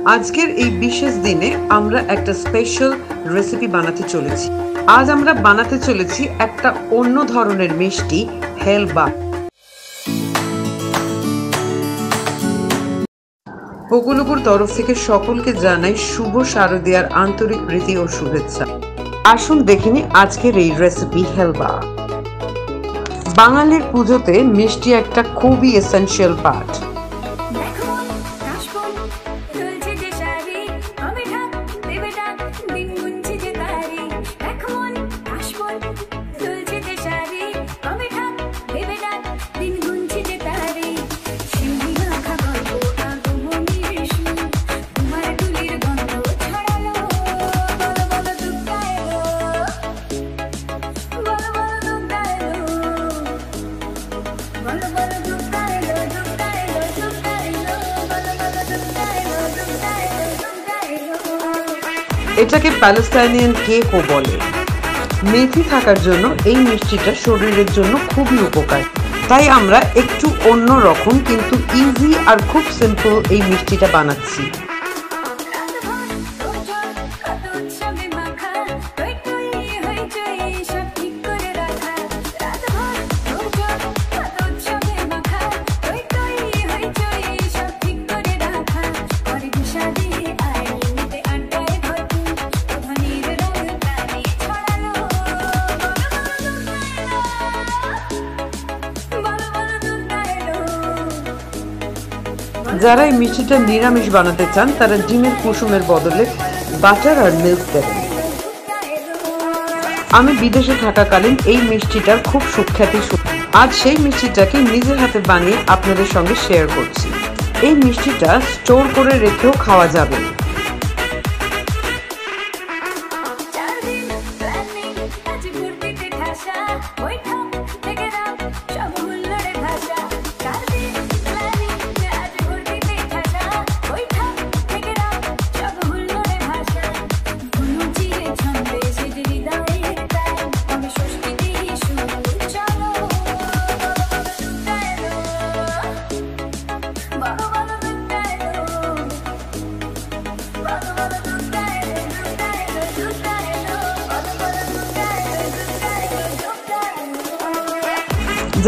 আজকের এই বিশেষ দিনে আমরা একটা স্পেশাল রেসিপি বানাতে চলেছি। আজ আমরা বানাতে চলেছি একটা অন্য ধরনের মিষ্টি, হেলবা। বকুলপুর তরফ থেকে সকলকে জানাই শুভ শারদীয়ার আন্তরিক প্রীতি ও শুভেচ্ছা। আসুন দেখিনি আজকের এই রেসিপি হেলবা। বাঙালির পুজোতে মিষ্টি একটা খুবই এসেনশিয়াল পার্ট। এটাকে প্যালেস্টাইনিয়ান কেকও বলে। মেথি থাকার জন্য এই মিষ্টিটা শরীরের জন্য খুবই উপকার। তাই আমরা একটু অন্য রকম কিন্তু ইজি আর খুব সিম্পল এই মিষ্টিটা বানাচ্ছি। যারা এই মিষ্টিটা নিরামিষ বানাতে চান তারা ডিমের কুসুমের বদলে বাটার আর মিল্ক দেবেন। আমি বিদেশে থাকাকালীন এই মিষ্টিটার খুব সুখ্যাতি। আজ সেই মিষ্টিটাকে নিজের হাতে বানিয়ে আপনাদের সঙ্গে শেয়ার করছি। এই মিষ্টিটা স্টোর করে রেখেও খাওয়া যাবে।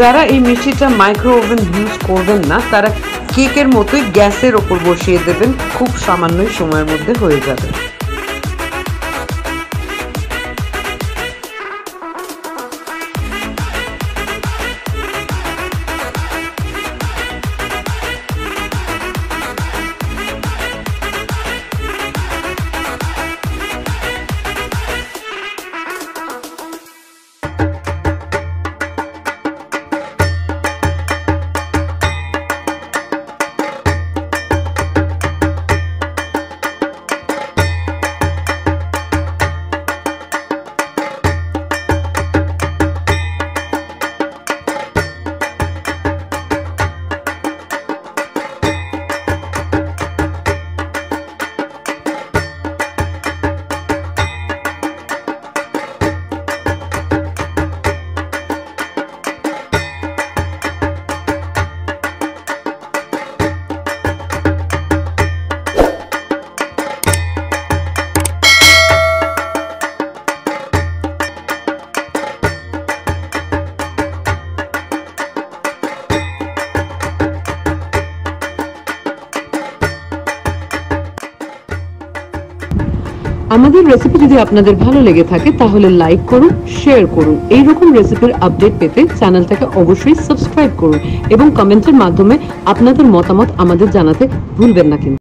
যারা এই মিষ্টিটা মাইক্রো ওভেন ইউজ করবেন না তারা কেকের মতোই গ্যাসের ওপর বসিয়ে দেবেন, খুব সামান্যই সময়ের মধ্যে হয়ে যাবে। আমাদের রেসিপি যদি আপনাদের ভালো লেগে থাকে তাহলে লাইক করুন, শেয়ার করুন। এই রকম রেসিপির আপডেট পেতে চ্যানেলটাকে অবশ্যই সাবস্ক্রাইব করুন এবং কমেন্টের মাধ্যমে আপনাদের মতামত আমাদের জানাতে ভুলবেন না কিন্তু।